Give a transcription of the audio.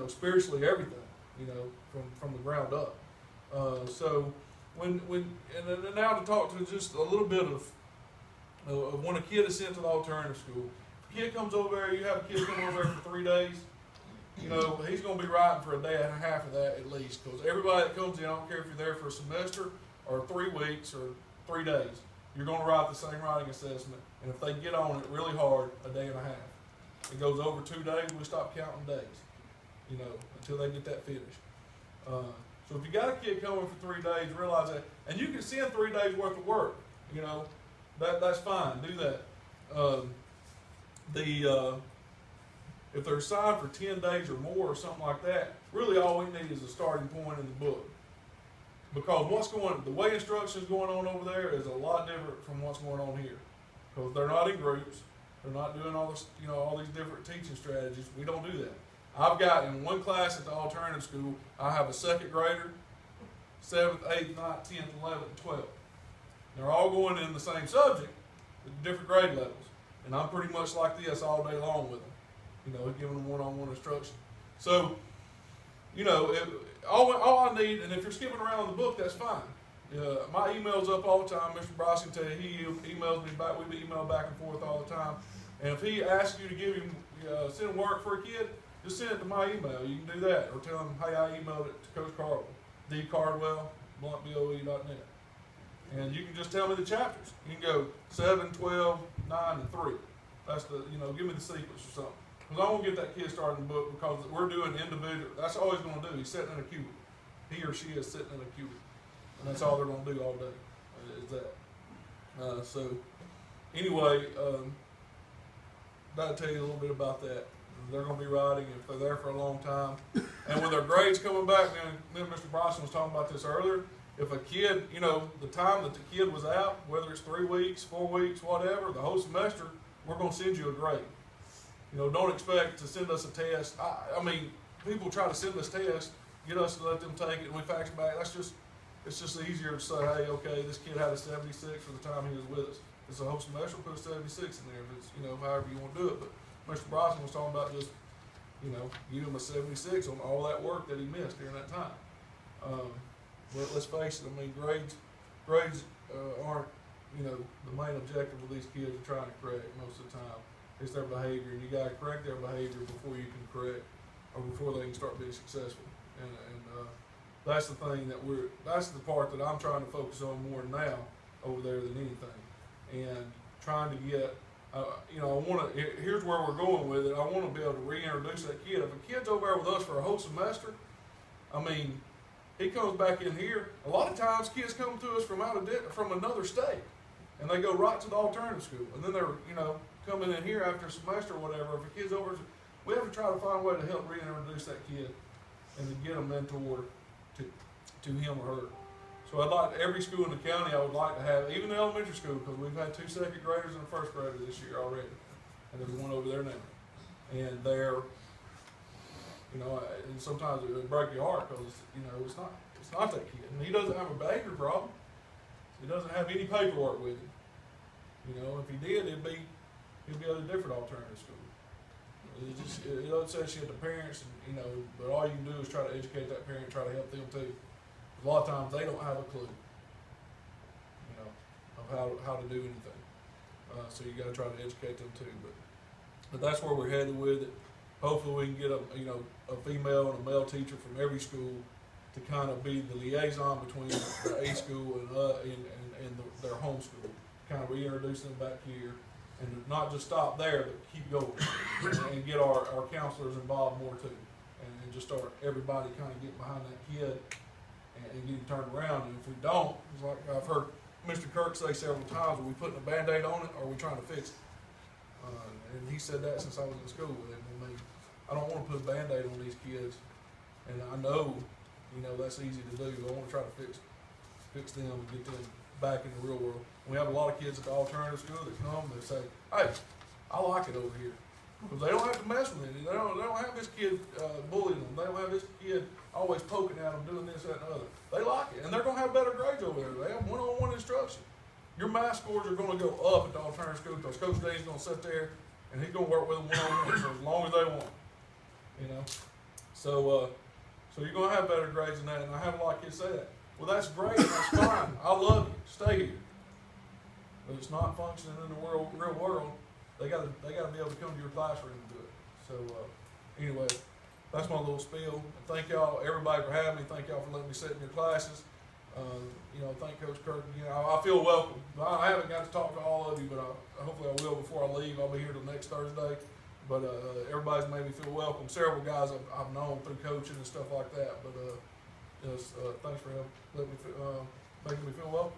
spiritually everything, from the ground up. So and then now to talk to just a little bit of when a kid is sent to the alternative school. If a kid comes over there, you have a kid come over there for 3 days, he's going to be writing for a day and a half of that at least, because everybody that comes in, I don't care if you're there for a semester or 3 weeks or 3 days, you're going to write the same writing assessment, and if they get on it really hard, a day and a half. It goes over 2 days, we stop counting days, until they get that finished. So if you got a kid coming for 3 days, realize that, and you can send 3 days worth of work, that's fine, do that. If they're assigned for 10 days or more or something like that, really all we need is a starting point in the book. Because the way instruction is going on over there is a lot different from what's going on here. Because they're not in groups, they're not doing all this, all these different teaching strategies. We don't do that. I've got in one class at the alternative school, I have a second grader, 7th, 8th, 9th, 10th, 11th, and 12th. They're all going in the same subject, with different grade levels. And I'm pretty much like this all day long with them. Giving them one-on-one instruction. So, all I need, and if you're skipping around the book, that's fine. My email's up all the time. Mr. Bryce can tell you, he emails me back. We email back and forth all the time. And if he asks you to give him, send work for a kid, just send it to my email. You can do that. Or tell him, hey, I emailed it to Coach Cardwell, dcardwell@bluntboe.net. And you can just tell me the chapters. You can go 7, 12, 9, and 3. That's give me the sequence or something. Because I won't get that kid started in the book because we're doing individual. That's all he's going to do. He's sitting in a cubicle. He or she is sitting in a cubicle. And that's all they're going to do all day is that. So, anyway, that'll tell you a little bit about that. They're going to be writing if they're there for a long time. And when their grades coming back, then Mr. Bryson was talking about this earlier. If a kid, the time that the kid was out, whether it's 3 weeks, 4 weeks, whatever, the whole semester, we're going to send you a grade. Don't expect to send us a test. I mean, people try to send us tests, get us to let them take it, and we fax it back. It's just easier to say, hey, okay, this kid had a 76 for the time he was with us. It's a whole semester, we'll put a 76 in there if it's, however you want to do it. But Mr. Bryson was talking about just, give him a 76 on all that work that he missed during that time. But let's face it, I mean, grades aren't, the main objective of these kids are trying to correct most of the time. It's their behavior, and you got to correct their behavior before you can correct, or before they can start being successful. And that's the thing that's the part that I'm trying to focus on more now over there than anything. And trying to get, here's where we're going with it. I want to be able to reintroduce that kid. If a kid's over there with us for a whole semester, I mean, he comes back in here. A lot of times kids come to us from another state, and they go right to the alternative school. And then they're, coming in here after a semester or whatever. If a kid's over, we have to try to find a way to help reintroduce that kid and to get a mentor to him or her. So I'd like every school in the county, I would like to have, even the elementary school, because we've had 2 second graders and a first grader this year already. And there's one over there now. And they're, and sometimes it would break your heart because, it's not that kid. And he doesn't have a behavior problem. He doesn't have any paperwork with him. If he did, he'd be at a different alternative school. It doesn't say shit to parents, but all you can do is try to educate that parent, try to help them too. A lot of times they don't have a clue, of how to do anything. So you got to try to educate them too. But that's where we're headed with it. Hopefully we can get a female and a male teacher from every school to kind of be the liaison between the A school and their home school. Kind of reintroduce them back here. And not just stop there, but keep going and get our counselors involved more too. And just start everybody kind of getting behind that kid and getting turned around. And if we don't, it's like I've heard Mr. Kirk say several times, are we putting a Band-Aid on it or are we trying to fix it? And he said that since I was in school with him. I don't want to put a Band-Aid on these kids. And I know, that's easy to do. I want to try to fix them and get them back in the real world. We have a lot of kids at the alternative school that come and they say, hey, I like it over here. Because they don't have to mess with it. They don't have this kid bullying them. They don't have this kid always poking at them, doing this, that, and the other. They like it. And they're going to have better grades over there. They have one-on-one instruction. Your math scores are going to go up at the alternative school because Coach Dane's going to sit there and he's going to work with them one-on-one for as long as they want. So you're gonna have better grades than that, and I have a lot of kids say that. Well, that's great, that's fine. I love you. Stay here. But it's not functioning in the real world. They gotta be able to come to your classroom and do it. So anyway, that's my little spiel. And thank y'all, everybody, for having me. Thank y'all for letting me sit in your classes. Thank Coach Kirk again. I feel welcome. I haven't got to talk to all of you, but hopefully I will before I leave. I'll be here till next Thursday. But everybody's made me feel welcome. Several guys I've known through coaching and stuff like that. But thanks for making me feel welcome.